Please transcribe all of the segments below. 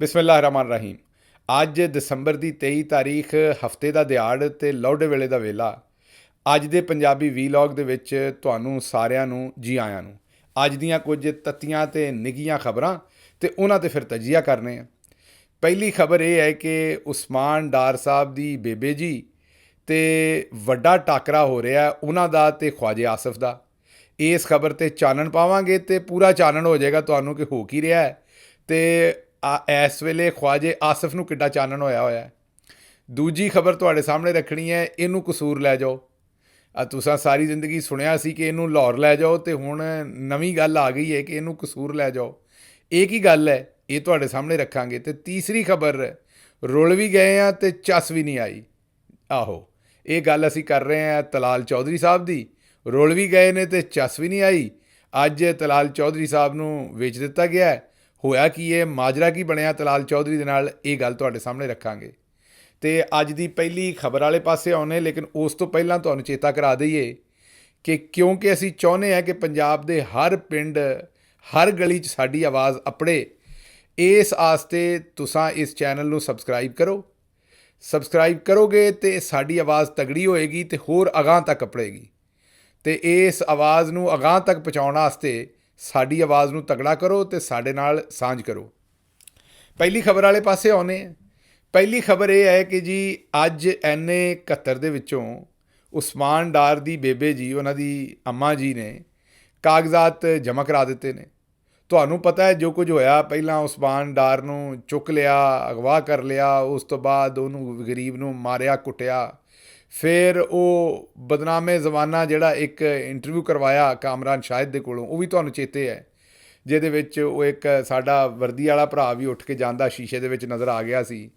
बिस्मिल्लाहिर्रहमानिर्रहीम। ਅੱਜ ਦਸੰਬਰ ਦੀ 23 ਤਾਰੀਖ ਹਫਤੇ ਦਾ ਦਿਹਾੜ ਤੇ ਲੌਡੇ ਵੇਲੇ ਦਾ ਵੇਲਾ। ਅੱਜ ਦੇ ਪੰਜਾਬੀ ਵੀਲੌਗ ਦੇ ਵਿੱਚ ਤੁਹਾਨੂੰ ਸਾਰਿਆਂ ਨੂੰ ਜੀ ਆਇਆਂ ਨੂੰ। ਅੱਜ ਦੀਆਂ ਕੁਝ ਤੱਤੀਆਂ ਤੇ ਨਿੱਘੀਆਂ ਖਬਰਾਂ ਤੇ ਉਹਨਾਂ ਤੇ ਫਿਰ ਤਜਜ਼ੀਆ ਕਰਨੇ ਆ। ਪਹਿਲੀ ਖਬਰ ਇਹ ਹੈ ਕਿ ਉਸਮਾਨ ਡਾਰ ਸਾਹਿਬ ਦੀ ਬੇਬੇ ਜੀ ਤੇ ਵੱਡਾ ਟਾਕਰਾ ਹੋ ਰਿਹਾ ਉਹਨਾਂ ਦਾ ਤੇ ख्वाजे आसिफ ਦਾ। ਇਸ ਖਬਰ ਤੇ ਚਾਨਣ ਪਾਵਾਂਗੇ ਤੇ ਪੂਰਾ ਚਾਨਣ ਹੋ ਜਾਏਗਾ ਤੁਹਾਨੂੰ ਕਿ ਹੋ ਕੀ ਰਿਹਾ ਹੈ ਤੇ ਇਸ ਵੇਲੇ ख्वाजे आसिफ ਨੂੰ ਕਿੱਡਾ ਚਾਨਣ ਹੋਇਆ। ਦੂਜੀ ਖਬਰ ਤੁਹਾਡੇ ਸਾਹਮਣੇ ਰੱਖਣੀ ਹੈ, ਇਹਨੂੰ ਕਸੂਰ ਲੈ ਜਾਓ। ਤੁਸੀਂ ਸਾਰੀ ਜ਼ਿੰਦਗੀ ਸੁਣਿਆ ਸੀ ਕਿ ਇਹਨੂੰ ਲਾਹੌਰ ਲੈ ਜਾਓ ਤੇ ਹੁਣ ਨਵੀਂ ਗੱਲ ਆ ਗਈ ਹੈ ਕਿ ਇਹਨੂੰ ਕਸੂਰ ਲੈ ਜਾਓ। ਇਹ ਕੀ ਗੱਲ ਹੈ, ਇਹ ਤੁਹਾਡੇ ਸਾਹਮਣੇ ਰੱਖਾਂਗੇ। ਤੇ ਤੀਸਰੀ ਖਬਰ, ਰੁਲ ਵੀ ਗਏ ਆ ਤੇ ਚੱਸ ਵੀ ਨਹੀਂ ਆਈ। ਆਹੋ, ਇਹ ਗੱਲ ਅਸੀਂ ਕਰ ਰਹੇ ਹਾਂ ਤਲਾਲ ਚੌਧਰੀ ਸਾਹਿਬ ਦੀ। ਰੁਲ ਵੀ ਗਏ ਨੇ ਤੇ ਚੱਸ ਵੀ ਨਹੀਂ ਆਈ। ਅੱਜ ਤਲਾਲ ਚੌਧਰੀ ਸਾਹਿਬ ਨੂੰ ਵੇਚ ਦਿੱਤਾ ਗਿਆ। ਹੋਇਆ ਕੀ ਹੈ, ਮਾਜਰਾ ਕੀ ਬਣਿਆ ਤਲਾਲ ਚੌਧਰੀ ਦੇ ਨਾਲ, ਇਹ ਗੱਲ ਤੁਹਾਡੇ ਸਾਹਮਣੇ ਰੱਖਾਂਗੇ। ਤੇ ਅੱਜ ਦੀ ਪਹਿਲੀ ਖਬਰ ਵਾਲੇ ਪਾਸੇ ਆਉਣੇ, ਲੇਕਿਨ ਉਸ ਤੋਂ ਪਹਿਲਾਂ ਤੁਹਾਨੂੰ ਚੇਤਾ ਕਰਾ ਦਈਏ ਕਿ ਕਿਉਂਕਿ ਅਸੀਂ ਚਾਹੁੰਦੇ ਹਾਂ ਕਿ ਪੰਜਾਬ ਦੇ ਹਰ ਪਿੰਡ ਹਰ ਗਲੀ 'ਚ ਸਾਡੀ ਆਵਾਜ਼ ਅਪੜੇ, ਇਸ ਆਸਤੇ ਤੁਸੀਂ ਇਸ ਚੈਨਲ ਨੂੰ ਸਬਸਕ੍ਰਾਈਬ ਕਰੋ। ਸਬਸਕ੍ਰਾਈਬ ਕਰੋਗੇ ਤੇ ਸਾਡੀ ਆਵਾਜ਼ ਤਗੜੀ ਹੋਏਗੀ ਤੇ ਹੋਰ ਅਗਾਂਹ ਤੱਕ ਅਪੜੇਗੀ। ਤੇ ਇਸ ਆਵਾਜ਼ ਨੂੰ ਅਗਾਂਹ ਤੱਕ ਪਹੁੰਚਾਉਣ ਵਾਸਤੇ ਸਾਡੀ ਆਵਾਜ਼ ਨੂੰ ਤਗੜਾ ਕਰੋ ਤੇ ਸਾਡੇ ਨਾਲ ਸਾਂਝ ਕਰੋ। ਪਹਿਲੀ ਖਬਰ ਵਾਲੇ ਪਾਸੇ ਆਉਨੇ। ਪਹਿਲੀ ਖਬਰ ਇਹ ਹੈ ਕਿ ਜੀ ਅੱਜ NA 71 ਦੇ ਵਿੱਚੋਂ ਉਸਮਾਨ ਡਾਰ ਦੀ ਬੇਬੇ ਜੀ, ਉਹਨਾਂ ਦੀ ਅੰਮਾ ਜੀ ਨੇ ਕਾਗਜ਼ਾਤ ਜਮ੍ਹਾਂ ਕਰਾ ਦਿੱਤੇ ਨੇ। ਤੁਹਾਨੂੰ ਪਤਾ ਹੈ ਜੋ ਕੁਝ ਹੋਇਆ। ਪਹਿਲਾਂ ਉਸਮਾਨ ਡਾਰ ਨੂੰ ਚੁੱਕ ਲਿਆ, ਅਗਵਾ ਕਰ ਲਿਆ, ਉਸ ਤੋਂ ਬਾਅਦ ਉਹਨੂੰ ਗਰੀਬ ਨੂੰ ਮਾਰਿਆ ਕੁੱਟਿਆ। ਫਿਰ ਉਹ ਬਦਨਾਮੇ ਜ਼ਮਾਨਾ ਜਿਹੜਾ ਇੱਕ ਇੰਟਰਵਿਊ ਕਰਵਾਇਆ ਕਾਮਰਾਨ ਸ਼ਾਹਿਦ ਦੇ ਕੋਲੋਂ, ਉਹ ਵੀ ਤੁਹਾਨੂੰ ਚੇਤੇ ਹੈ, ਜਿਹਦੇ ਵਿੱਚ ਉਹ ਇੱਕ ਸਾਡਾ ਵਰਦੀ ਵਾਲਾ ਭਰਾ ਵੀ ਉੱਠ ਕੇ ਜਾਂਦਾ ਸ਼ੀਸ਼ੇ ਦੇ ਵਿੱਚ ਨਜ਼ਰ ਆ ਗਿਆ ਸੀ।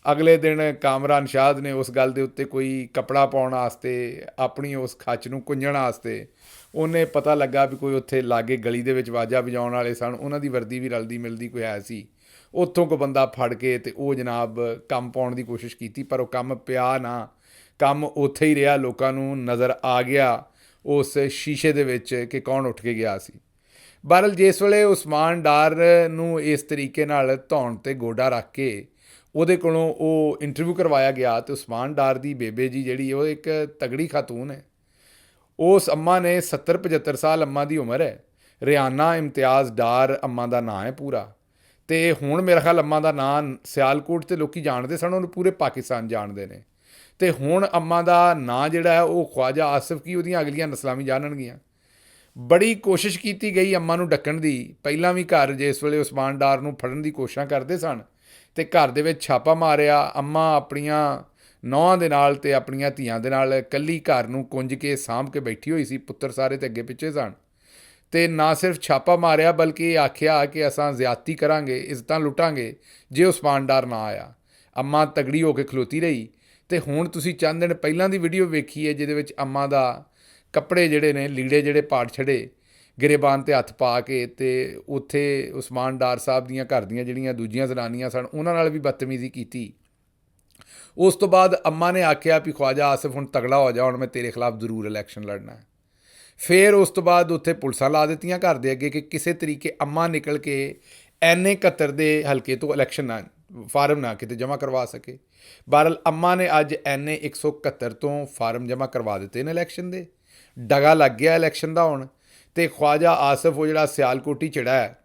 ਅਗਲੇ ਦਿਨ ਕਾਮਰਾਨ ਸ਼ਾਹਿਦ ਨੇ ਉਸ ਗੱਲ ਦੇ ਉੱਤੇ ਕੋਈ ਕੱਪੜਾ ਪਾਉਣ ਵਾਸਤੇ, ਆਪਣੀ ਉਸ ਖੱਚ ਨੂੰ ਕੁੰਝਣ ਵਾਸਤੇ, ਉਹਨੇ ਪਤਾ ਲੱਗਾ ਵੀ ਕੋਈ ਉੱਥੇ ਲਾਗੇ ਗਲੀ ਦੇ ਵਿੱਚ ਵਾਜਾ ਵਜਾਉਣ ਵਾਲੇ ਸਨ, ਉਹਨਾਂ ਦੀ ਵਰਦੀ ਵੀ ਰਲਦੀ ਮਿਲਦੀ ਕੋਈ ਹੈ ਸੀ। ਉੱਥੋਂ ਕੋਈ ਬੰਦਾ ਫੜ ਕੇ ਤੇ ਉਹ ਜਨਾਬ ਕੰਮ ਪਾਉਣ ਦੀ ਕੋਸ਼ਿਸ਼ ਕੀਤੀ, ਪਰ ਉਹ ਕੰਮ ਪਿਆ ਨਾ। ਕੰਮ ਉੱਥੇ ਹੀ ਰਿਹਾ, ਲੋਕਾਂ ਨੂੰ ਨਜ਼ਰ ਆ ਗਿਆ ਉਸ ਸ਼ੀਸ਼ੇ ਦੇ ਵਿੱਚ ਕਿ ਕੌਣ ਉੱਠ ਕੇ ਗਿਆ ਸੀ। ਬਹਰਹਾਲ ਜਿਸ ਵੇਲੇ ਉਸਮਾਨ ਡਾਰ ਨੂੰ ਇਸ ਤਰੀਕੇ ਨਾਲ ਧੌਣ 'ਤੇ ਗੋਡਾ ਰੱਖ ਕੇ ਉਹਦੇ ਕੋਲੋਂ ਉਹ ਇੰਟਰਵਿਊ ਕਰਵਾਇਆ ਗਿਆ, ਤੇ ਉਸਮਾਨ ਡਾਰ ਦੀ ਬੇਬੇ ਜੀ ਜਿਹੜੀ ਉਹ ਇੱਕ ਤਗੜੀ ਖਾਤੂਨ ਹੈ। ਉਸ ਅੰਮਾ ਨੇ 70-75 ਸਾਲ ਅੰਮਾ ਦੀ ਉਮਰ ਹੈ। ਰਿਆਨਾ ਇਮਤਿਆਜ਼ ਡਾਰ ਅੰਮਾ ਦਾ ਨਾਂ ਹੈ ਪੂਰਾ। ਤੇ ਹੁਣ ਮੇਰਾ ਖਿਆਲ ਅੰਮਾ ਦਾ ਨਾਂ ਸਿਆਲਕੋਟ ਤੇ ਲੋਕੀ ਜਾਣਦੇ ਸਨ, ਉਹਨੂੰ ਪੂਰੇ ਪਾਕਿਸਤਾਨ ਜਾਣਦੇ ਨੇ। ਤੇ ਹੁਣ ਅੰਮਾ ਦਾ ਨਾਂ ਜਿਹੜਾ ਹੈ ਉਹ ख्वाजा आसिफ ਕੀ ਉਹਦੀਆਂ ਅਗਲੀਆਂ ਨਸਲਾਂ ਵੀ ਜਾਣਨਗੀਆਂ। ਬੜੀ ਕੋਸ਼ਿਸ਼ ਕੀਤੀ ਗਈ ਅੰਮਾ ਨੂੰ ਡੱਕਣ ਦੀ। ਪਹਿਲਾਂ ਵੀ ਘਰ ਜਿਸ ਵੇਲੇ ਉਸਮਾਨ ਡਾਰ ਨੂੰ ਫੜਨ ਦੀ ਕੋਸ਼ਿਸ਼ਾਂ ਕਰਦੇ ਸਨ ਤੇ ਘਰ ਦੇ ਵਿੱਚ ਛਾਪਾ ਮਾਰਿਆ। ਅੰਮਾ ਆਪਣੀਆਂ ਨੌਹਾਂ ਦੇ ਨਾਲ ਤੇ ਆਪਣੀਆਂ ਧੀਆਂ ਦੇ ਨਾਲ ਇਕੱਲੀ ਘਰ ਨੂੰ ਕੁੰਝ ਕੇ ਸਾਂਭ ਕੇ ਬੈਠੀ ਹੋਈ ਸੀ। ਪੁੱਤਰ ਸਾਰੇ ਤੇ ਅੱਗੇ ਪਿੱਛੇ ਸਨ। ਤੇ ਨਾ ਸਿਰਫ ਛਾਪਾ ਮਾਰਿਆ ਬਲਕਿ ਇਹ ਆਖਿਆ ਕਿ ਅਸਾਂ ਜ਼ਿਆਦਤੀ ਕਰਾਂਗੇ, ਇੱਜ਼ਤਾਂ ਲੁੱਟਾਂਗੇ ਜੇ ਉਸਮਾਨ ਡਾਰ ਨਾ ਆਇਆ। ਅੰਮਾ ਤਗੜੀ ਹੋ ਕੇ ਖਲੋਤੀ ਰਹੀ। ਤੇ ਹੁਣ ਤੁਸੀਂ ਚੰਦ ਦਿਨ ਪਹਿਲਾਂ ਦੀ ਵੀਡੀਓ ਵੇਖੀ ਹੈ ਜਿਹਦੇ ਵਿੱਚ ਅੰਮਾ ਦਾ ਕੱਪੜੇ ਜਿਹੜੇ ਨੇ, ਲੀੜੇ ਜਿਹੜੇ ਪਾੜ ਛੜੇ, ਗਿਰੇਬਾਨ 'ਤੇ ਹੱਥ ਪਾ ਕੇ, ਤੇ ਉੱਥੇ ਉਸਮਾਨ ਡਾਰ ਸਾਹਿਬ ਦੀਆਂ ਘਰ ਦੀਆਂ ਜਿਹੜੀਆਂ ਦੂਜੀਆਂ ਜ਼ਨਾਨੀਆਂ ਸਨ ਉਹਨਾਂ ਨਾਲ ਵੀ ਬਦਤਮੀਜ਼ੀ ਕੀਤੀ। ਉਸ ਤੋਂ ਬਾਅਦ ਅੰਮਾ ਨੇ ਆਖਿਆ ਵੀ ख्वाजा आसिफ ਹੁਣ ਤਗੜਾ ਹੋ ਜਾ, ਹੁਣ ਮੈਂ ਤੇਰੇ ਖਿਲਾਫ ਜ਼ਰੂਰ ਇਲੈਕਸ਼ਨ ਲੜਨਾ। ਫਿਰ ਉਸ ਤੋਂ ਬਾਅਦ ਉੱਥੇ ਪੁਲਿਸਾਂ ਲਾ ਦਿੱਤੀਆਂ ਘਰ ਦੇ ਅੱਗੇ ਕਿ ਕਿਸੇ ਤਰੀਕੇ ਅੰਮਾ ਨਿਕਲ ਕੇ NA 71 ਦੇ ਹਲਕੇ ਤੋਂ ਇਲੈਕਸ਼ਨ ਨਾ ਫਾਰਮ ਨਾ ਕਿਤੇ ਜਮ੍ਹਾਂ ਕਰਵਾ ਸਕੇ। ਬਹਰਹਾਲ ਅੰਮਾ ਨੇ ਅੱਜ NA 171 ਤੋਂ ਫਾਰਮ ਜਮ੍ਹਾਂ ਕਰਵਾ ਦਿੱਤੇ ਨੇ ਇਲੈਕਸ਼ਨ ਦੇ। ਡਗਾ ਲੱਗ ਗਿਆ ਇਲੈਕਸ਼ਨ ਦਾ ਹੁਣ। ਤੇ ख्वाजा आसिफ ਉਹ ਜਿਹੜਾ ਸਿਆਲਕੋਟੀ ਚੜਾ ਹੈ,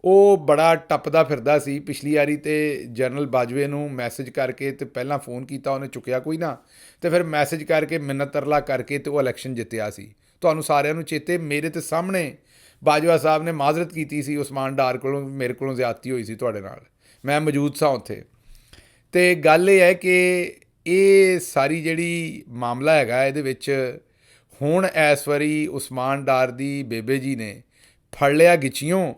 ਉਹ ਬੜਾ ਟੱਪਦਾ ਫਿਰਦਾ ਸੀ। ਪਿਛਲੀ ਵਾਰੀ ਤੇ ਜਨਰਲ ਬਾਜਵੇ ਨੂੰ ਮੈਸੇਜ ਕਰਕੇ ਤੇ ਪਹਿਲਾਂ ਫੋਨ ਕੀਤਾ, ਉਹਨੇ ਚੁੱਕਿਆ ਕੋਈ ਨਾ, ਤੇ ਫਿਰ ਮੈਸੇਜ ਕਰਕੇ ਮਿੰਨਤ ਤਰਲਾ ਕਰਕੇ ਤੇ ਉਹ ਇਲੈਕਸ਼ਨ ਜਿੱਤਿਆ ਸੀ। ਤੁਹਾਨੂੰ ਸਾਰਿਆਂ ਨੂੰ ਚੇਤੇ, ਮੇਰੇ ਤੇ ਸਾਹਮਣੇ ਬਾਜਵਾ ਸਾਹਿਬ ਨੇ ਮਾਜ਼ਰਤ ਕੀਤੀ ਸੀ ਉਸਮਾਨ ਡਾਰ ਕੋਲੋਂ, ਮੇਰੇ ਕੋਲੋਂ ਜ਼ਿਆਦਤੀ ਹੋਈ ਸੀ ਤੁਹਾਡੇ ਨਾਲ, ਮੈਂ ਮੌਜੂਦ ਸਾਂ ਉੱਥੇ। ਤੇ ਗੱਲ ਇਹ ਹੈ ਕਿ ਇਹ ਸਾਰੀ ਜਿਹੜੀ ਮਾਮਲਾ ਹੈਗਾ ਇਹਦੇ ਵਿੱਚ ਹੁਣ ਇਸ ਵਾਰੀ ਉਸਮਾਨ ਡਾਰ ਦੀ ਬੇਬੇ ਜੀ ਨੇ ਫੜ ਲਿਆ ਗਿੱਚੀਓਂ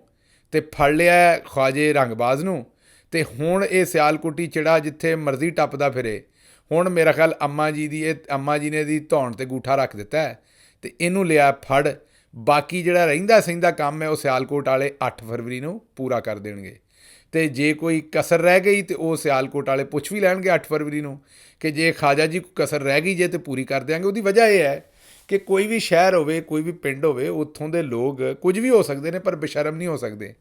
ਤੇ ਫੜ ਲਿਆ ख्वाजे ਰੰਗਬਾਜ਼ ਨੂੰ। ਤੇ ਹੁਣ ਇਹ ਸਿਆਲਕੋਟੀ ਚਿੜਾ ਜਿੱਥੇ ਮਰਜ਼ੀ ਟੱਪਦਾ ਫਿਰੇ। ਹੁਣ ਮੇਰਾ ਖਿਆਲ ਅੰਮਾ ਜੀ ਨੇ ਇਹਦੀ ਧੌਣ 'ਤੇ ਗੂਠਾ ਰੱਖ ਦਿੱਤਾ ਹੈ ਤੇ ਇਹਨੂੰ ਲਿਆ ਫੜ। ਬਾਕੀ ਜਿਹੜਾ ਰਹਿੰਦਾ ਸਹਿੰਦਾ ਕੰਮ ਹੈ ਉਹ ਸਿਆਲਕੋਟ ਵਾਲੇ 8 ਫਰਵਰੀ ਨੂੰ ਪੂਰਾ ਕਰ ਦੇਣਗੇ। ਤੇ ਜੇ ਕੋਈ ਕਸਰ ਰਹਿ ਗਈ ਤੇ ਉਹ ਸਿਆਲਕੋਟ ਵਾਲੇ ਪੁੱਛ ਵੀ ਲੈਣਗੇ 8 ਫਰਵਰੀ ਨੂੰ ਕਿ ਜੇ ख्वाजा ਜੀ ਕੋਈ ਕਸਰ ਰਹਿ ਗਈ ਜੇ ਤੇ ਪੂਰੀ ਕਰ ਦਿਆਂਗੇ। ਉਹਦੀ ਵਜ੍ਹਾ ਇਹ ਹੈ ਕਿ ਕੋਈ ਵੀ ਸ਼ਹਿਰ ਹੋਵੇ, ਕੋਈ ਵੀ ਪਿੰਡ ਹੋਵੇ, ਉੱਥੋਂ ਦੇ ਲੋਕ ਕੁਝ ਵੀ ਹੋ ਸਕਦੇ ਨੇ ਪਰ ਬੇਸ਼ਰਮ ਨਹੀਂ ਹੋ ਸਕਦੇ।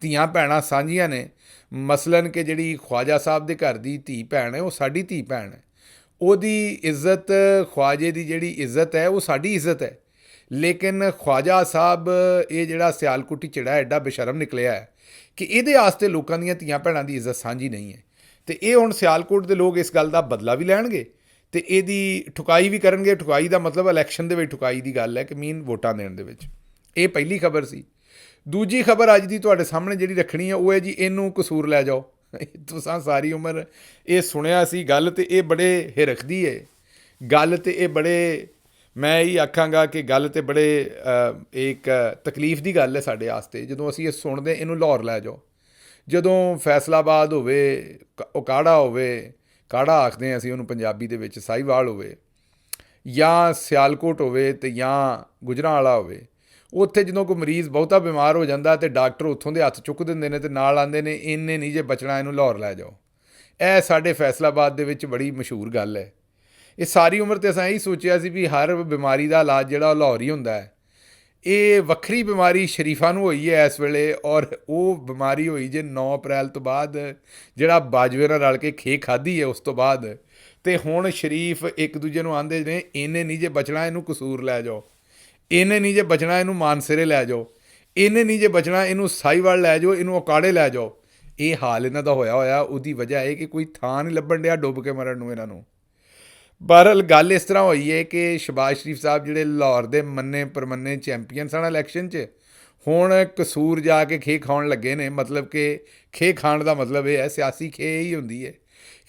ਧੀਆਂ ਭੈਣਾਂ ਸਾਂਝੀਆਂ ਨੇ। ਮਸਲਨ ਕਿ ਜਿਹੜੀ ਖਵਾਜਾ ਸਾਹਿਬ ਦੇ ਘਰ ਦੀ ਧੀ ਭੈਣ ਹੈ ਉਹ ਸਾਡੀ ਧੀ ਭੈਣ ਹੈ, ਉਹਦੀ ਇੱਜ਼ਤ, ਖਵਾਜੇ ਦੀ ਜਿਹੜੀ ਇੱਜ਼ਤ ਹੈ ਉਹ ਸਾਡੀ ਇੱਜ਼ਤ ਹੈ। ਲੇਕਿਨ ਖਵਾਜਾ ਸਾਹਿਬ ਇਹ ਜਿਹੜਾ ਸਿਆਲਕੋਟੀ ਚਿੜਾ ਐਡਾ ਬੇਸ਼ਰਮ ਨਿਕਲਿਆ ਹੈ ਕਿ ਇਹਦੇ ਆਸਤੇ ਲੋਕਾਂ ਦੀਆਂ ਧੀਆਂ ਭੈਣਾਂ ਦੀ ਇੱਜ਼ਤ ਸਾਂਝੀ ਨਹੀਂ ਹੈ। ਅਤੇ ਇਹ ਹੁਣ ਸਿਆਲਕੋਟ ਦੇ ਲੋਕ ਇਸ ਗੱਲ ਦਾ ਬਦਲਾ ਵੀ ਲੈਣਗੇ ਅਤੇ ਇਹਦੀ ਠੁਕਾਈ ਵੀ ਕਰਨਗੇ। ਠੁਕਾਈ ਦਾ ਮਤਲਬ ਇਲੈਕਸ਼ਨ ਦੇ ਵਿੱਚ ਠੁਕਾਈ ਦੀ ਗੱਲ ਹੈ ਕਿ ਮੀਨ ਵੋਟਾਂ ਦੇਣ ਦੇ ਵਿੱਚ। ਇਹ ਪਹਿਲੀ ਖਬਰ ਸੀ। ਦੂਜੀ ਖਬਰ ਅੱਜ ਦੀ ਤੁਹਾਡੇ ਸਾਹਮਣੇ ਜਿਹੜੀ ਰੱਖਣੀ ਹੈ ਉਹ ਹੈ ਜੀ ਇਹਨੂੰ ਕਸੂਰ ਲੈ ਜਾਓ। ਤੁਸੀਂ ਸਾਰੀ ਉਮਰ ਇਹ ਸੁਣਿਆ ਸੀ ਗੱਲ, ਅਤੇ ਇਹ ਬੜੇ ਹਿਰਖਦੀ ਹੈ ਗੱਲ, ਅਤੇ ਇਹ ਬੜੇ, ਮੈਂ ਇਹ ਆਖਾਂਗਾ ਕਿ ਗੱਲ ਤਾਂ ਬੜੇ ਇੱਕ ਤਕਲੀਫ ਦੀ ਗੱਲ ਹੈ ਸਾਡੇ ਵਾਸਤੇ ਜਦੋਂ ਅਸੀਂ ਇਹ ਸੁਣਦੇ ਇਹਨੂੰ ਲਾਹੌਰ ਲੈ ਜਾਓ। ਜਦੋਂ ਫੈਸਲਾਬਾਦ ਹੋਵੇ, ਉਕਾੜਾ ਹੋਵੇ, ਕਾੜਾ ਆਖਦੇ ਹਾਂ ਅਸੀਂ ਉਹਨੂੰ ਪੰਜਾਬੀ ਦੇ ਵਿੱਚ, ਸਾਹੀਵਾਲ ਹੋਵੇ, ਜਾਂ ਸਿਆਲਕੋਟ ਹੋਵੇ ਅਤੇ ਜਾਂ ਗੁਜਰਾਂਵਾਲਾ ਹੋਵੇ, ਉੱਥੇ ਜਦੋਂ ਕੋਈ ਮਰੀਜ਼ ਬਹੁਤਾ ਬਿਮਾਰ ਹੋ ਜਾਂਦਾ ਅਤੇ ਡਾਕਟਰ ਉੱਥੋਂ ਦੇ ਹੱਥ ਚੁੱਕ ਦਿੰਦੇ ਨੇ ਅਤੇ ਨਾਲ ਆਉਂਦੇ ਨੇ ਇੰਨੇ ਨਹੀਂ ਜੇ ਬਚਣਾ, ਇਹਨੂੰ ਲਾਹੌਰ ਲੈ ਜਾਓ। ਇਹ ਸਾਡੇ ਫੈਸਲਾਬਾਦ ਦੇ ਵਿੱਚ ਬੜੀ ਮਸ਼ਹੂਰ ਗੱਲ ਹੈ। ਇਹ ਸਾਰੀ ਉਮਰ ਤੇ ਅਸਾਂ ਇਹੀ ਸੋਚਿਆ ਸੀ ਵੀ ਹਰ ਬਿਮਾਰੀ ਦਾ ਇਲਾਜ ਜਿਹੜਾ ਉਹ ਲਾਹੌਰ ਹੀ ਹੁੰਦਾ ਹੈ। ਇਹ ਵੱਖਰੀ ਬਿਮਾਰੀ ਸ਼ਰੀਫਾਂ ਨੂੰ ਹੋਈ ਹੈ ਇਸ ਵੇਲੇ, ਔਰ ਉਹ ਬਿਮਾਰੀ ਹੋਈ ਜੇ 9 ਅਪ੍ਰੈਲ ਤੋਂ ਬਾਅਦ, ਜਿਹੜਾ ਬਾਜਵੇ ਨਾਲ ਰਲ ਕੇ ਖੇ ਖਾਧੀ ਹੈ ਉਸ ਤੋਂ ਬਾਅਦ। ਅਤੇ ਹੁਣ ਸ਼ਰੀਫ ਇੱਕ ਦੂਜੇ ਨੂੰ ਆਂਦੇ ਨੇ ਇਹਨੇ ਨਹੀਂ ਜੇ ਬਚਣਾ ਇਹਨੂੰ ਕਸੂਰ ਲੈ ਜਾਓ, ਇਹਨੇ ਨਹੀਂ ਜੇ ਬਚਣਾ ਇਹਨੂੰ ਮਾਨਸਰੇ ਲੈ ਜਾਓ, ਇਹਨੇ ਨਹੀਂ ਜੇ ਬਚਣਾ ਇਹਨੂੰ ਸਾਹੀਵਾਲ ਲੈ ਜਾਓ, ਇਹਨੂੰ ਉਕਾੜੇ ਲੈ ਜਾਓ। ਇਹ ਹਾਲ ਇਹਨਾਂ ਦਾ ਹੋਇਆ ਉਹਦੀ ਵਜ੍ਹਾ ਹੈ ਕਿ ਕੋਈ ਥਾਂ ਨਹੀਂ ਲੱਭਣ ਡਿਆ ਡੁੱਬ ਕੇ ਮਰਨ ਨੂੰ ਇਹਨਾਂ ਨੂੰ। ਬਹਰਹਾਲ ਗੱਲ ਇਸ ਤਰ੍ਹਾਂ ਹੋਈ ਹੈ ਕਿ ਸ਼ਹਬਾਜ਼ ਸ਼ਰੀਫ ਸਾਹਿਬ ਜਿਹੜੇ ਲਾਹੌਰ ਦੇ ਮੰਨੇ ਪ੍ਰਮੰਨੇ ਚੈਂਪੀਅਨ ਸਨ ਇਲੈਕਸ਼ਨ 'ਚ, ਹੁਣ ਕਸੂਰ ਜਾ ਕੇ ਖੇ ਖਾਣ ਲੱਗੇ ਨੇ। ਮਤਲਬ ਕਿ ਖੇ ਖਾਣ ਦਾ ਮਤਲਬ ਇਹ ਹੈ, ਸਿਆਸੀ ਖੇ ਹੀ ਹੁੰਦੀ ਹੈ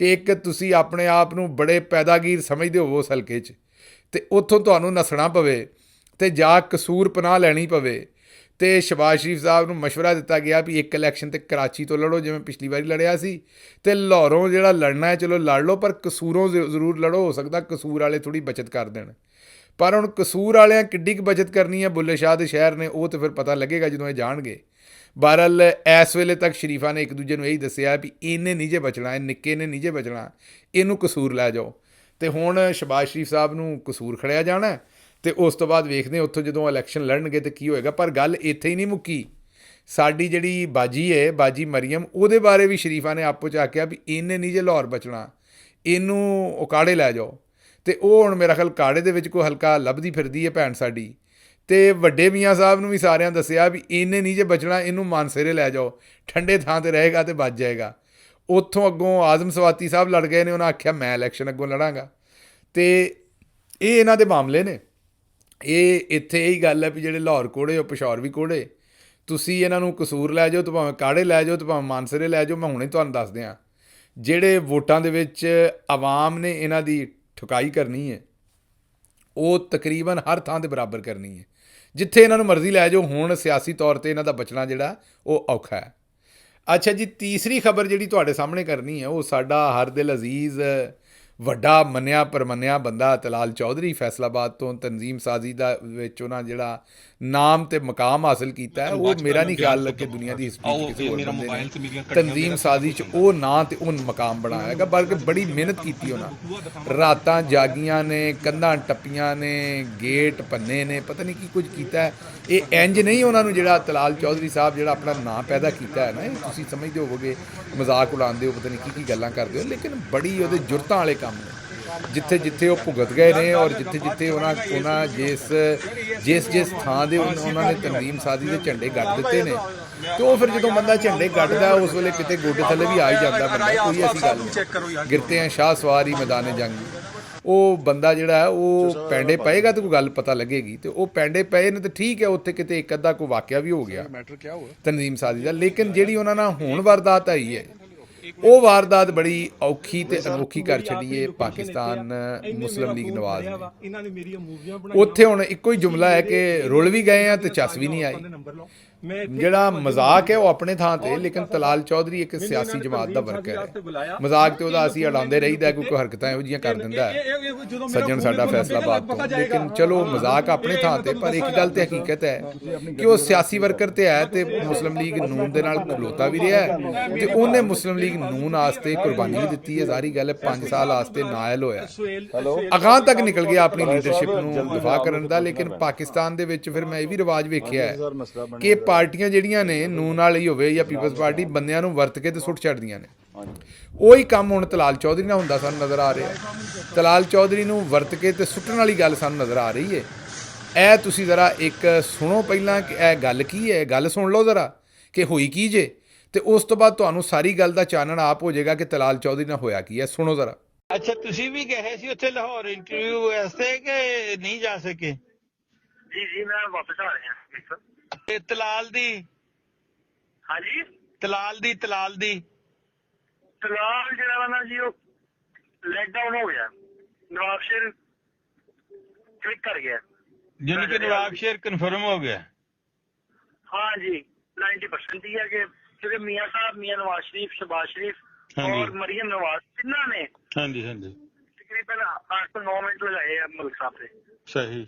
ਕਿ ਇੱਕ ਤੁਸੀਂ ਆਪਣੇ ਆਪ ਨੂੰ ਬੜੇ ਪੈਦਾਗੀਰ ਸਮਝਦੇ ਹੋਵੋ ਉਸ ਹਲਕੇ 'ਚ, ਅਤੇ ਉੱਥੋਂ ਤੁਹਾਨੂੰ ਨੱਸਣਾ ਪਵੇ ਅਤੇ ਜਾ ਕਸੂਰ ਪਨਾਹ ਲੈਣੀ ਪਵੇ। ਅਤੇ ਸ਼ਹਬਾਜ਼ ਸ਼ਰੀਫ ਸਾਹਿਬ ਨੂੰ ਮਸ਼ਵਰਾ ਦਿੱਤਾ ਗਿਆ ਵੀ ਇੱਕ ਇਲੈਕਸ਼ਨ ਤੇ ਕਰਾਚੀ ਤੋਂ ਲੜੋ ਜਿਵੇਂ ਪਿਛਲੀ ਵਾਰੀ ਲੜਿਆ ਸੀ, ਅਤੇ ਲਾਹੌਰੋਂ ਜਿਹੜਾ ਲੜਨਾ ਹੈ ਚਲੋ ਲੜ ਲਓ, ਪਰ ਕਸੂਰੋਂ ਜ਼ਰੂਰ ਲੜੋ। ਹੋ ਸਕਦਾ ਕਸੂਰ ਵਾਲੇ ਥੋੜ੍ਹੀ ਬਚਤ ਕਰ ਦੇਣ, ਪਰ ਹੁਣ ਕਸੂਰ ਵਾਲਿਆਂ ਕਿੱਡੀ ਕੁ ਬਚਤ ਕਰਨੀ ਹੈ ਬੁੱਲੇ ਸ਼ਾਹ ਦੇ ਸ਼ਹਿਰ ਨੇ, ਉਹ ਤਾਂ ਫਿਰ ਪਤਾ ਲੱਗੇਗਾ ਜਦੋਂ ਇਹ ਜਾਣਗੇ। ਬਹਰਹਾਲ ਇਸ ਵੇਲੇ ਤੱਕ ਸ਼ਰੀਫਾਂ ਨੇ ਇੱਕ ਦੂਜੇ ਨੂੰ ਇਹੀ ਦੱਸਿਆ ਵੀ ਇਹਨੇ ਨਹੀਂ ਜੇ ਬਚਣਾ, ਇਹ ਨਿੱਕੇ ਨੇ ਨਹੀਂ ਜੇ ਬਚਣਾ, ਇਹਨੂੰ ਕਸੂਰ ਲੈ ਜਾਓ। ਅਤੇ ਹੁਣ ਸ਼ਹਬਾਜ਼ ਸ਼ਰੀਫ ਸਾਹਿਬ ਨੂੰ ਕਸੂਰ ਖੜਿਆ ਜਾਣਾ, ਅਤੇ ਉਸ ਤੋਂ ਬਾਅਦ ਵੇਖਦੇ ਉੱਥੋਂ ਜਦੋਂ ਇਲੈਕਸ਼ਨ ਲੜਨਗੇ ਤਾਂ ਕੀ ਹੋਏਗਾ। ਪਰ ਗੱਲ ਇੱਥੇ ਹੀ ਨਹੀਂ ਮੁੱਕੀ। ਸਾਡੀ ਜਿਹੜੀ ਬਾਜੀ ਹੈ, ਬਾਜੀ ਮਰੀਮ, ਉਹਦੇ ਬਾਰੇ ਵੀ ਸ਼ਰੀਫਾਂ ਨੇ ਆਪੋ 'ਚ ਆਖਿਆ ਵੀ ਇਹਨੇ ਨਹੀਂ ਜੇ ਲਾਹੌਰ ਬਚਣਾ, ਇਹਨੂੰ ਉਕਾੜੇ ਲੈ ਜਾਓ। ਅਤੇ ਉਹ ਹੁਣ ਮੇਰਾ ਖਿਆਲ ਕਾੜੇ ਦੇ ਵਿੱਚ ਕੋਈ ਹਲਕਾ ਲੱਭਦੀ ਫਿਰਦੀ ਹੈ ਭੈਣ ਸਾਡੀ। ਅਤੇ ਵੱਡੇ ਮੀਆਂ ਸਾਹਿਬ ਨੂੰ ਵੀ ਸਾਰਿਆਂ ਦੱਸਿਆ ਵੀ ਇਹਨੇ ਨਹੀਂ ਜੇ ਬਚਣਾ, ਇਹਨੂੰ ਮਾਨਸਰੇ ਲੈ ਜਾਓ, ਠੰਡੇ ਥਾਂ 'ਤੇ ਰਹੇਗਾ ਅਤੇ ਬਚ ਜਾਏਗਾ। ਉੱਥੋਂ ਅੱਗੋਂ ਆਜ਼ਮ ਸਵਾਤੀ ਸਾਹਿਬ ਲੜ ਗਏ ਨੇ, ਉਹਨਾਂ ਆਖਿਆ ਮੈਂ ਇਲੈਕਸ਼ਨ ਅੱਗੋਂ ਲੜਾਂਗਾ। ਅਤੇ ਇਹ ਇਹਨਾਂ ਦੇ ਮਾਮਲੇ ਨੇ। ਇਹ ਇੱਥੇ ਇਹੀ ਗੱਲ ਹੈ ਵੀ ਜਿਹੜੇ ਲਾਹੌਰ ਕੋੜੇ ਉਹ ਪਿਸ਼ੌਰ ਵੀ ਕੋੜੇ। ਤੁਸੀਂ ਇਹਨਾਂ ਨੂੰ ਕਸੂਰ ਲੈ ਜਾਓ, ਤਾਂ ਭਾਵੇਂ ਕਾੜੇ ਲੈ ਜਾਓ, ਤਾਂ ਭਾਵੇਂ ਮਾਨਸਰੇ ਲੈ ਜਾਓ। ਮੈਂ ਹੁਣੇ ਤੁਹਾਨੂੰ ਦੱਸ ਦਿਆਂ, ਜਿਹੜੇ ਵੋਟਾਂ ਦੇ ਵਿੱਚ ਆਵਾਮ ਨੇ ਇਹਨਾਂ ਦੀ ਠੁਕਾਈ ਕਰਨੀ ਹੈ, ਉਹ ਤਕਰੀਬਨ ਹਰ ਥਾਂ 'ਤੇ ਬਰਾਬਰ ਕਰਨੀ ਹੈ। ਜਿੱਥੇ ਇਹਨਾਂ ਨੂੰ ਮਰਜ਼ੀ ਲੈ ਜਾਓ, ਹੁਣ ਸਿਆਸੀ ਤੌਰ 'ਤੇ ਇਹਨਾਂ ਦਾ ਬਚਣਾ ਜਿਹੜਾ ਉਹ ਔਖਾ ਹੈ। ਅੱਛਾ ਜੀ, ਤੀਸਰੀ ਖਬਰ ਜਿਹੜੀ ਤੁਹਾਡੇ ਸਾਹਮਣੇ ਕਰਨੀ ਹੈ ਉਹ ਸਾਡਾ ਹਰ ਦਿਲ ਅਜ਼ੀਜ਼ ਵੱਡਾ ਮੰਨਿਆ ਪਰਮੰਨਿਆ ਬੰਦਾ ਤਲਾਲ ਚੌਧਰੀ ਫੈਸਲਾਬਾਦ ਤੋਂ ਤਨਜ਼ੀਮ ਸਾਜ਼ੀ ਦਾ ਵਿੱਚ ਉਹਨਾਂ ਜਿਹੜਾ ਨਾਮ ਤੇ ਮਕਾਮ ਹਾਸਿਲ ਕੀਤਾ ਹੈ, ਉਹ ਮੇਰਾ ਨਹੀਂ ਖਿਆਲ ਕਿ ਦੁਨੀਆ ਦੀ ਹਿਸਟਰੀ 'ਚ ਕਿਸੇ ਹੋਰ ਬੰਦੇ ਨੇ ਤਨਜ਼ੀਮ ਸਾਜ਼ੀ 'ਚ ਉਹ ਨਾਂ ਤੇ ਉਹ ਮਕਾਮ ਬਣਾਇਆ ਹੈਗਾ। ਬਲਕਿ ਬੜੀ ਮਿਹਨਤ ਕੀਤੀ ਉਹਨਾਂ, ਰਾਤਾਂ ਜਾਗੀਆਂ ਨੇ, ਕੰਧਾਂ ਟੱਪੀਆਂ ਨੇ, ਗੇਟ ਭੰਨੇ ਨੇ, ਪਤਾ ਨਹੀਂ ਕੀ ਕੁਝ ਕੀਤਾ ਹੈ। ਇਹ ਇੰਜ ਨਹੀਂ ਉਹਨਾਂ ਨੂੰ ਜਿਹੜਾ ਤਲਾਲ ਚੌਧਰੀ ਸਾਹਿਬ ਜਿਹੜਾ ਆਪਣਾ ਨਾਂ ਪੈਦਾ ਕੀਤਾ ਹੈ ਨਾ, ਇਹ ਤੁਸੀਂ ਸਮਝਦੇ ਹੋਵੋਗੇ, ਮਜ਼ਾਕ ਉਡਾਉਂਦੇ ਹੋ, ਪਤਾ ਨਹੀਂ ਕੀ ਗੱਲਾਂ ਕਰਦੇ ਹੋ, ਲੇਕਿਨ ਬੜੀ ਉਹਦੇ ਜੁਰਤਾਂ ਵਾਲੇ ਕੰਮ ਨੇ। ਜਿੱਥੇ ਜਿੱਥੇ ਉਹ ਭੁਗਤ ਗਏ ਨੇ ਔਰ ਜਿੱਥੇ ਜਿੱਥੇ ਉਹਨਾਂ ਜਿਸ ਥਾਂ ਦੇ ਉਹਨਾਂ ਨੇ ਤਨਜ਼ੀਮ ਸਾਜ਼ੀ ਦੇ ਝੰਡੇ ਗੱਡ ਦਿੱਤੇ ਨੇ, ਅਤੇ ਉਹ ਫਿਰ ਜਦੋਂ ਬੰਦਾ ਝੰਡੇ ਗੱਡਦਾ ਉਸ ਵੇਲੇ ਕਿਤੇ ਗੋਡੇ ਥੱਲੇ ਵੀ ਆ ਹੀ ਜਾਂਦਾ ਬੰਦਾ। ਕੋਈ ਐਸੀ ਗੱਲ ਨਹੀਂ, ਗਿਰਤੇ ਹੈ ਸ਼ਾਹ ਸਵਾਰੀ ਮੈਦਾਨੇ ਜੰਗ। ਉਹ ਬੰਦਾ ਜਿਹੜਾ ਹੈ ਉਹ ਪੈਂਡੇ ਪਏਗਾ ਤਾਂ ਕੋਈ ਗੱਲ ਪਤਾ ਲੱਗੇਗੀ, ਅਤੇ ਉਹ ਪੈਂਡੇ ਪਏ ਨੇ ਤਾਂ ਠੀਕ ਹੈ, ਉੱਥੇ ਕਿਤੇ ਇੱਕ ਅੱਧਾ ਕੋਈ ਵਾਕਿਆ ਵੀ ਹੋ ਗਿਆ ਤਨਜ਼ੀਮ ਸਾਜ਼ੀ ਦਾ। ਲੇਕਿਨ ਜਿਹੜੀ ਉਹਨਾਂ ਨਾਲ ਹੁਣ ਵਾਰਦਾਤ ਆਈ ਹੈ, ਉਹ ਵਾਰਦਾਤ ਬੜੀ ਔਖੀ ਤੇ ਅਨੋਖੀ ਕਰ ਛੱਡੀ ਹੈ ਪਾਕਿਸਤਾਨ ਮੁਸਲਿਮ ਲੀਗ ਨਵਾਜ਼ ਨੇ। ਉੱਥੇ ਹੁਣ ਇੱਕੋ ਹੀ ਜੁਮਲਾ ਹੈ ਕਿ ਰੁਲ ਵੀ ਗਏ ਆ ਤੇ ਚੱਸ ਵੀ ਨਹੀਂ ਆਈ। ਜਿਹੜਾ ਮਜ਼ਾਕ ਹੈ ਉਹ ਆਪਣੇ ਥਾਂ ਤੇ, ਲੇਕਿਨ ਤਲਾਲ ਚੌਧਰੀ ਇੱਕ ਸਿਆਸੀ ਜਮਾਤ ਦਾ ਵਰਕਰ ਹੈ। ਮਜ਼ਾਕ ਤੇ ਉਹਦਾ ਅਸੀਂ ਉਡਾਉਂਦੇ ਰਹੀਦਾ, ਕੋਈ ਹਰਕਤਾਂ ਇਹੋ ਜਿਹੀਆਂ ਕਰ ਦਿੰਦਾ ਹੈ ਸੱਜਣ ਸਾਡਾ ਫੈਸਲਾਬਾਦ ਤੋਂ। ਲੇਕਿਨ ਚਲੋ ਮਜ਼ਾਕ ਆਪਣੇ ਥਾਂ ਤੇ, ਪਰ ਇੱਕ ਗੱਲ ਤੇ ਹਕੀਕਤ ਹੈ ਕਿ ਉਹ ਸਿਆਸੀ ਵਰਕਰ ਤੇ ਹੈ ਤੇ ਮੁਸਲਿਮ ਲੀਗ ਨੂਨ ਦੇ ਨਾਲ ਖਲੋਤਾ ਵੀ ਰਿਹਾ ਹੈ, ਤੇ ਉਹਨੇ ਮੁਸਲਿਮ ਲੀਗ ਨੂਨ ਵਾਸਤੇ ਕੁਰਬਾਨੀ ਵੀ ਦਿੱਤੀ ਹੈ। ਜ਼ਾਹਰੀ ਗੱਲ ਹੈ 5 ਸਾਲ ਵਾਸਤੇ ਨਾਇਲ ਹੋਇਆ, ਅਗਾਂਹ ਤੱਕ ਨਿਕਲ ਗਿਆ ਆਪਣੀ ਲੀਡਰਸ਼ਿਪ ਨੂੰ ਦਿਫਾ ਕਰਨ ਦਾ। ਲੇਕਿਨ ਪਾਕਿਸਤਾਨ ਦੇ ਵਿੱਚ ਫਿਰ ਮੈਂ ਇਹ ਵੀ ਰਿਵਾਜ ਵੇਖਿਆ ਹੈ ਕਿ ਪਾਰਟੀਆਂ ਜਿਹੜੀਆਂ ਨੇ ਨੂਨ ਵਾਲੀ ਹੋਵੇ ਜਾਂ ਪੀਪਲਸ ਪਾਰਟੀ ਬੰਦਿਆਂ ਨੂੰ ਵਰਤ ਕੇ ਤੇ ਸੁੱਟ ਛੱਡਦੀਆਂ ਨੇ। ਉਹੀ ਕੰਮ ਹੁਣ ਤਲਾਲ ਚੌਧਰੀ ਨਾਲ ਹੁੰਦਾ ਸਾਨੂੰ ਨਜ਼ਰ ਆ ਰਿਹਾ। ਤਲਾਲ ਚੌਧਰੀ ਨੂੰ ਵਰਤ ਕੇ ਤੇ ਸੁੱਟਣ ਵਾਲੀ ਗੱਲ ਸਾਨੂੰ ਨਜ਼ਰ ਆ ਰਹੀ ਹੈ। ਇਹ ਤੁਸੀਂ ਜ਼ਰਾ ਇੱਕ ਸੁਣੋ ਪਹਿਲਾਂ ਕਿ ਇਹ ਗੱਲ ਕੀ ਹੈ, ਗੱਲ ਸੁਣ ਲਓ ਜ਼ਰਾ ਕਿ ਹੋਈ ਕੀ ਜੇ, ਤੇ ਉਸ ਤੋਂ ਬਾਅਦ ਤੁਹਾਨੂੰ ਸਾਰੀ ਗੱਲ ਦਾ ਚਾਨਣ ਆਪ ਹੋ ਜਾਏਗਾ ਕਿ ਤਲਾਲ ਚੌਧਰੀ ਨਾਲ ਹੋਇਆ ਕੀ ਹੈ। ਸੁਣੋ ਜ਼ਰਾ। ਅੱਛਾ, ਤੁਸੀਂ ਵੀ ਗਏ ਸੀ ਉੱਥੇ ਲਾਹੌਰ ਇੰਟਰਵਿਊ ਵਾਸਤੇ ਕਿ ਨਹੀਂ ਜਾ ਸਕੇ? ਜੀ ਮੈਂ ਵਾਪਸ ਆ ਰਿਹਾ। ਤੇ ਤਲਾਲ ਦੀ ਹਾਂਜੀ, ਤਲਾਲ ਦੀ ਤਲਾਲ ਜਿਹੜਾ ਵਾ ਨਾ ਜੀ ਉਹ ਲੈਟ ਡਾਊਨ ਹੋ ਗਿਆ, ਨਵਾਬਸ਼ਹਿਰ ਕਲਿੱਕ ਕਰ ਗਿਆ। ਜਿੰਨ ਕਿ ਨਵਾਬਸ਼ਹਿਰ ਕਨਫਰਮ ਹੋ ਗਿਆ। हाँ जी 90% ही है कि क्योंकि मियाँ साहब, मियाँ नवाज शरीफ, शहबाज शरीफ और मरियम नवाज तिन्ना ने हाँ जी तकरीबन 8 से 9 मिनट लगाए हैं मलिक साहब से। सही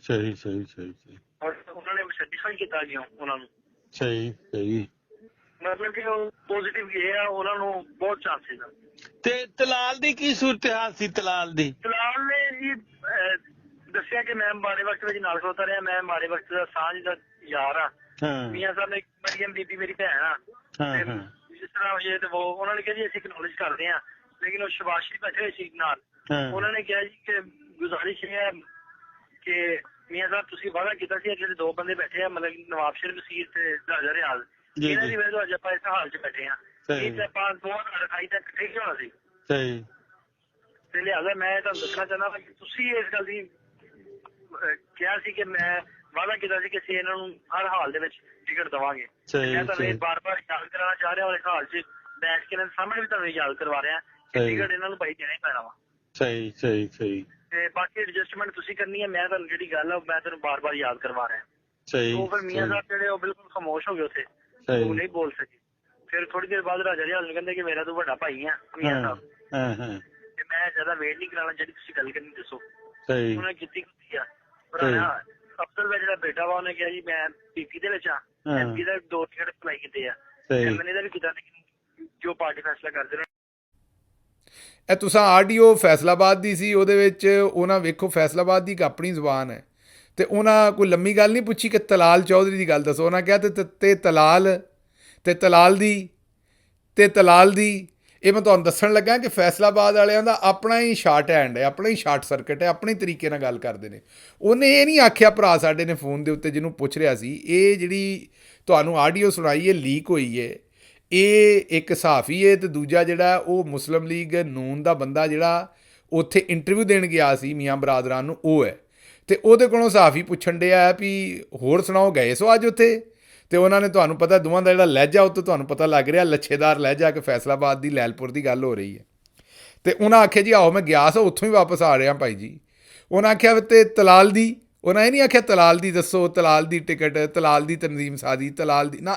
और उन्होंने सैटिस्फाई किया गया उन्होंने, सही मतलब कि पॉजिटिव ये है, उन्होंने बहुत चांसेस है। ਤੇ ਤਲਾਲ ਦੀ ਕੀ ਸੂਰਤ ਹਾਲ ਸੀ? ਤਲਾਲ तलाल ने जी दसिया कि मैं माड़े वक्त में नाल खलोता रहा, मैं माड़े वक्त का सांझ का यार हाँ। मियाँ साहब ने मरियम बीबी मेरी भैन आ, जिस तरह ये तो वो उन्होंने कहा जी असं एक्नॉलेज करते हैं, लेकिन वो शहबाज शरीफ बैठे हुए सी नाल। उन्होंने कहा जी कि गुजारिश है कि मियाँ साहब तुसीं वादा कीता सी कि दो बंदे बैठे हैं, मतलब नवाबशहर वसीर ते राजा रियाज, इन्हां दी वजह तो अज आपां इस हाल च बैठे हैं। ਇਹ ਤੇ ਆਪਾਂ 2028 ਤੱਕ ਇਕੱਠੇ ਹੀ ਹੋਣਾ ਸੀ। ਸਹੀ। ਤੇ ਲਿਹਾਜ਼ਾ ਮੈਂ ਤੁਹਾਨੂੰ ਦੱਸਣਾ ਚਾਹੁੰਦਾ ਹਾਂ ਕਿ ਤੁਸੀਂ ਇਸ ਗੱਲ ਦੀ ਕਿਹਾ ਸੀ ਕਿ ਮੈਂ ਵਾਅਦਾ ਕੀਤਾ ਸੀ ਕਿ ਅਸੀਂ ਇਹਨਾਂ ਨੂੰ ਹਰ ਹਾਲ ਦੇ ਵਿੱਚ ਟਿਕਟ ਦੇਵਾਂਗੇ। ਮੈਂ ਤੁਹਾਨੂੰ ਇਹ ਬਾਰ-ਬਾਰ ਯਾਦ ਕਰਾਉਣਾ ਚਾਹ ਰਿਹਾ, ਔਰ ਇਸ ਹਾਲ 'ਚ ਬੈਠ ਕੇ ਇਹਨਾਂ ਦੇ ਸਾਹਮਣੇ ਵੀ ਤੁਹਾਨੂੰ ਯਾਦ ਕਰਵਾ ਰਿਹਾ ਕਿ ਟਿਕਟ ਇਹਨਾਂ ਨੂੰ ਭਾਈ ਦੇਣਾ ਹੀ ਪੈਣਾ ਵਾ। ਸਹੀ। ਤੇ ਬਾਕੀ ਐਡਜਸਟਮੈਂਟ ਤੁਸੀਂ ਕਰਨੀ ਹੈ, ਮੈਂ ਤੁਹਾਨੂੰ ਜਿਹੜੀ ਗੱਲ ਆ ਮੈਂ ਤੁਹਾਨੂੰ ਬਾਰ-ਬਾਰ ਯਾਦ ਕਰਵਾ ਰਿਹਾ। ਸਹੀ। ਉਹ ਫਿਰ ਮੀਆਂ ਸਾਹਿਬ ਜਿਹੜੇ ਉਹ ਬਿਲਕੁਲ ਖਾਮੋਸ਼ ਹੋ ਗਏ ਉੱਥੇ, ਉਹ ਨਹੀਂ ਬੋਲ ਸਕੇ। ਫਿਰ ਥੋੜੀ ਦੇਰ ਬਾਅਦ ਰਾਜਾ ਰਿਆਲ ਨੂੰ ਕਹਿੰਦੇ ਕਿ ਮੇਰਾ ਤੂੰ ਵੱਡਾ ਭਾਈ ਆ ਮੀਆਂ ਸਾਹਿਬ, ਤੇ ਮੈਂ ਜ਼ਿਆਦਾ ਵੇਟ ਨਹੀਂ ਕਰਾਉਣਾ, ਜਿਹੜੀ ਤੁਸੀਂ ਗੱਲ ਕਰਨੀ ਦੱਸੋ। ਉਹਨੇ ਕੀਤੀ ਆ ਅਫਸਰ ਦਾ ਜਿਹੜਾ ਬੇਟਾ ਵਾ ਉਹਨੇ ਕਿਹਾ ਜੀ ਮੈਂ ਪੀਪੀ ਦੇ ਵਿੱਚ ਆ, ਐਮਪੀ ਦਾ 2 ਟਿਕਟ ਅਪਲਾਈ ਕੀਤੇ ਆ, ਐਮਐਨਏ ਦਾ ਵੀ ਕੀਤਾ, ਲੇਕਿਨ ਜੋ ਪਾਰਟੀ ਫੈਸਲਾ ਕਰਦੇ ਨੇ। ਇਹ ਤੁਸੀਂ ਆਡੀਓ ਫੈਸਲਾਬਾਦ ਦੀ ਸੀ, ਉਹਦੇ ਵਿੱਚ ਉਹਨਾਂ ਵੇਖੋ ਫੈਸਲਾਬਾਦ ਦੀ ਇੱਕ ਆਪਣੀ ਜ਼ੁਬਾਨ ਹੈ, ਤੇ ਉਹਨਾਂ ਕੋਈ ਲੰਮੀ ਗੱਲ ਨਹੀਂ ਪੁੱਛੀ ਕਿ ਤਲਾਲ ਚੌਧਰੀ ਦੀ ਗੱਲ ਦੱਸੋ। ਉਹਨਾਂ ਕਿਹਾ ਤੇ ਤਲਾਲ ਦੀ ਇਹ ਮੈਂ ਤੁਹਾਨੂੰ ਦੱਸਣ ਲੱਗਾ ਕਿ ਫੈਸਲਾਬਾਦ ਵਾਲਿਆਂ ਦਾ ਆਪਣਾ ਹੀ ਸ਼ਾਰਟ ਹੈਂਡ ਹੈ, ਆਪਣਾ ਹੀ ਸ਼ਾਰਟ ਸਰਕਟ ਹੈ, ਆਪਣੇ ਤਰੀਕੇ ਨਾਲ ਗੱਲ ਕਰਦੇ ਨੇ। ਉਹਨੇ ਇਹ ਨਹੀਂ ਆਖਿਆ, ਭਰਾ ਸਾਡੇ ਨੇ ਫੋਨ ਦੇ ਉੱਤੇ ਜਿਹਨੂੰ ਪੁੱਛ ਰਿਹਾ ਸੀ, ਇਹ ਜਿਹੜੀ ਤੁਹਾਨੂੰ ਆਡੀਓ ਸੁਣਾਈ ਹੈ ਲੀਕ ਹੋਈ ਹੈ, ਇਹ ਇੱਕ ਸਹਾਫੀ ਹੈ, ਤੇ ਦੂਜਾ ਜਿਹੜਾ ਉਹ ਮੁਸਲਿਮ ਲੀਗ ਨੂਨ ਦਾ ਬੰਦਾ ਜਿਹੜਾ ਉੱਥੇ ਇੰਟਰਵਿਊ ਦੇਣ ਗਿਆ ਸੀ ਮੀਆਂ ਬਰਾਦਰਾਂ ਨੂੰ, ਉਹ ਹੈ। ਤੇ ਉਹਦੇ ਕੋਲੋਂ ਸਹਾਫੀ ਪੁੱਛਣ ਡਿਆ ਵੀ ਹੋਰ ਸੁਣਾਓ ਗਏ ਸੋ ਅੱਜ ਉੱਥੇ? ਤੇ ਉਹਨਾਂ ਨੇ, ਤੁਹਾਨੂੰ ਪਤਾ ਦੋਵਾਂ ਦਾ ਜਿਹੜਾ ਲਹਿਜਾ ਉਹ ਤੋਂ ਤੁਹਾਨੂੰ ਪਤਾ ਲੱਗ ਰਿਹਾ ਲੱਛੇਦਾਰ ਲਹਿਜਾ, ਕਿ ਫੈਸਲਾਬਾਦ ਦੀ ਲੈਲਪੁਰ ਦੀ ਗੱਲ ਹੋ ਰਹੀ ਹੈ। ਤੇ ਉਹਨਾਂ ਆਖਿਆ ਜੀ ਆਹੋ ਮੈਂ ਗਿਆ ਸਾਂ, ਉੱਥੋਂ ਹੀ ਵਾਪਸ ਆ ਰਿਹਾ ਭਾਈ ਜੀ। ਉਹਨਾਂ ਆਖਿਆ ਤੇ ਤਲਾਲ ਦੀ, ਉਹਨਾਂ ਇਹ ਨਹੀਂ ਆਖਿਆ ਤਲਾਲ ਦੀ ਦੱਸੋ, ਤਲਾਲ ਦੀ ਟਿਕਟ, ਤਲਾਲ ਦੀ ਤਨਜ਼ੀਮ ਸਾਦੀ, ਤਲਾਲ ਦੀ ਨਾ,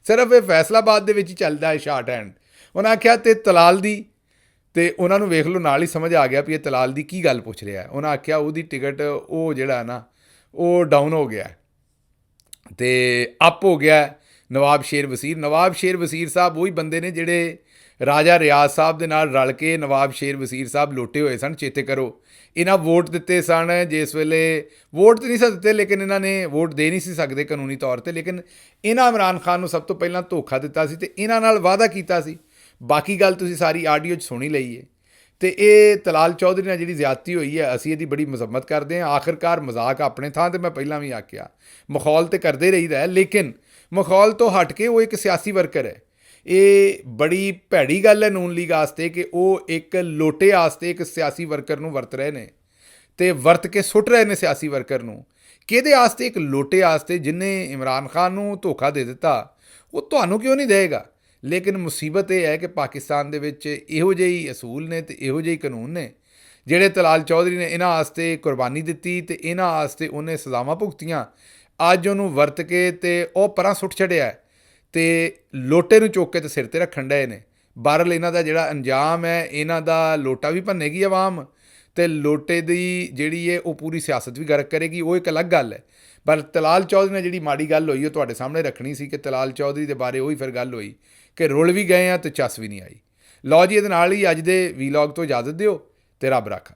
ਸਿਰਫ ਇਹ ਫੈਸਲਾਬਾਦ ਦੇ ਵਿੱਚ ਹੀ ਚੱਲਦਾ ਹੈ ਸ਼ਾਰਟ ਹੈਂਡ। ਉਹਨਾਂ ਆਖਿਆ ਤੇ ਤਲਾਲ ਦੀ, ਤੇ ਉਹਨਾਂ ਨੂੰ ਵੇਖ ਲਓ ਨਾਲ ਹੀ ਸਮਝ ਆ ਗਿਆ ਵੀ ਇਹ ਤਲਾਲ ਦੀ ਕੀ ਗੱਲ ਪੁੱਛ ਰਿਹਾ। ਉਹਨਾਂ ਆਖਿਆ ਉਹਦੀ ਟਿਕਟ ਉਹ ਜਿਹੜਾ ਨਾ ਉਹ ਡਾਊਨ ਹੋ ਗਿਆ ਤੇ ਅਪ ਹੋ ਗਿਆ ਨਵਾਬ ਸ਼ੇਰ ਵਜ਼ੀਰ ਸਾਹਿਬ ਉਹੀ ਬੰਦੇ ਨੇ ਜਿਹੜੇ ਰਾਜਾ ਰਿਆਜ਼ ਸਾਹਿਬ ਦੇ ਨਾਲ ਰਲ ਕੇ ਨਵਾਬ ਸ਼ੇਰ ਵਜ਼ੀਰ ਸਾਹਿਬ ਲੋਟੇ ਹੋਏ ਸਨ। ਚੇਤੇ ਕਰੋ, ਇਹਨਾਂ ਵੋਟ ਦਿੱਤੇ ਸਨ, ਜਿਸ ਵੇਲੇ ਵੋਟ ਤਾਂ ਨਹੀਂ ਸੀ ਦਿੱਤੇ, ਲੇਕਿਨ ਇਹਨਾਂ ਨੇ ਵੋਟ ਦੇ ਨਹੀਂ ਸੀ ਸਕਦੇ ਕਾਨੂੰਨੀ ਤੌਰ 'ਤੇ, ਲੇਕਿਨ ਇਹਨਾਂ ਇਮਰਾਨ ਖਾਨ ਨੂੰ ਸਭ ਤੋਂ ਪਹਿਲਾਂ ਧੋਖਾ ਦਿੱਤਾ ਸੀ ਤੇ ਇਹਨਾਂ ਨਾਲ ਵਾਅਦਾ ਕੀਤਾ ਸੀ। ਬਾਕੀ ਗੱਲ ਤੁਸੀਂ ਸਾਰੀ ਆਡੀਓ 'ਚ ਸੁਣੀ ਲਈ ਹੈ। ਤੇ ਇਹ ਤਲਾਲ ਚੌਧਰੀ ਨਾਲ ਜਿਹੜੀ ਜ਼ਿਆਦਤੀ ਹੋਈ ਹੈ, ਅਸੀਂ ਇਹਦੀ ਬੜੀ ਮਜ਼ੰਮਤ ਕਰਦੇ ਹਾਂ। ਆਖਿਰਕਾਰ ਮਜ਼ਾਕ ਆਪਣੇ ਥਾਂ, ਤੇ ਮੈਂ ਪਹਿਲਾਂ ਵੀ ਆਖਿਆ ਮਖੌਲ ਤੇ ਕਰਦੇ ਰਹੀਦਾ ਹੈ, ਲੇਕਿਨ ਮਖੌਲ ਤੋਂ ਹਟ ਕੇ ਉਹ ਇੱਕ ਸਿਆਸੀ ਵਰਕਰ ਹੈ। ਇਹ ਬੜੀ ਭੈੜੀ ਗੱਲ ਹੈ ਨੂਨ ਲੀਗ ਵਾਸਤੇ ਕਿ ਉਹ ਇੱਕ ਲੋਟੇ ਵਾਸਤੇ ਇੱਕ ਸਿਆਸੀ ਵਰਕਰ ਨੂੰ ਵਰਤ ਰਹੇ ਨੇ, ਤੇ ਵਰਤ ਕੇ ਸੁੱਟ ਰਹੇ ਨੇ ਸਿਆਸੀ ਵਰਕਰ ਨੂੰ। ਕਿਹਦੇ ਵਾਸਤੇ? ਇੱਕ ਲੋਟੇ ਵਾਸਤੇ ਜਿਹਨੇ ਇਮਰਾਨ ਖਾਨ ਨੂੰ ਧੋਖਾ ਦੇ ਦਿੱਤਾ। ਉਹ ਤੁਹਾਨੂੰ ਕਿਉਂ ਨਹੀਂ ਦੇਵੇਗਾ? ਲੇਕਿਨ ਮੁਸੀਬਤ ਇਹ ਹੈ ਕਿ ਪਾਕਿਸਤਾਨ ਦੇ ਵਿੱਚ ਇਹੋ ਜਿਹੇ ਅਸੂਲ ਨੇ ਤੇ ਇਹੋ ਜਿਹੇ ਕਾਨੂੰਨ ਨੇ ਜਿਹੜੇ ਤਲਾਲ ਚੌਧਰੀ ਨੇ ਇਹਨਾਂ ਵਾਸਤੇ ਕੁਰਬਾਨੀ ਦਿੱਤੀ ਤੇ ਇਹਨਾਂ ਵਾਸਤੇ ਉਹਨੇ ਸਜ਼ਾਵਾਂ ਭੁਗਤੀਆਂ। ਅੱਜ ਉਹਨੂੰ ਵਰਤ ਕੇ ਤੇ ਉਹ ਪਰਾਂ ਸੁੱਟ ਛੱਡਿਆ ਤੇ ਲੋਟੇ ਨੂੰ ਚੁੱਕ ਕੇ ਤੇ ਸਿਰ 'ਤੇ ਰੱਖਣ ਡਏ ਨੇ। ਬਹਰਹਾਲ ਇਹਨਾਂ ਦਾ ਜਿਹੜਾ ਅੰਜਾਮ ਹੈ, ਇਹਨਾਂ ਦਾ ਲੋਟਾ ਵੀ ਭੰਨੇਗੀ ਆਵਾਮ, ਤੇ ਲੋਟੇ ਦੀ ਜਿਹੜੀ ਹੈ ਉਹ ਪੂਰੀ ਸਿਆਸਤ ਵੀ ਗਰਕ ਕਰੇਗੀ, ਉਹ ਇੱਕ ਅਲੱਗ ਗੱਲ ਹੈ। ਪਰ ਤਲਾਲ ਚੌਧਰੀ ਨਾਲ ਜਿਹੜੀ ਮਾੜੀ ਗੱਲ ਹੋਈ ਉਹ ਤੁਹਾਡੇ ਸਾਹਮਣੇ ਰੱਖਣੀ ਸੀ ਕਿ ਤਲਾਲ ਚੌਧਰੀ ਦੇ ਬਾਰੇ ਉਹੀ ਫਿਰ ਗੱਲ ਹੋਈ ਕਿ ਰੁਲ ਵੀ ਗਏ ਆ ਤੇ ਚੱਸ ਵੀ ਨਹੀਂ ਆਈ। ਲਓ ਜੀ, ਇਹਦੇ ਨਾਲ ਹੀ ਅੱਜ ਦੇ ਵੀਲੌਗ ਤੋਂ ਇਜਾਜ਼ਤ ਦਿਓ ਤੇ ਰੱਬ ਰਾਖਾ।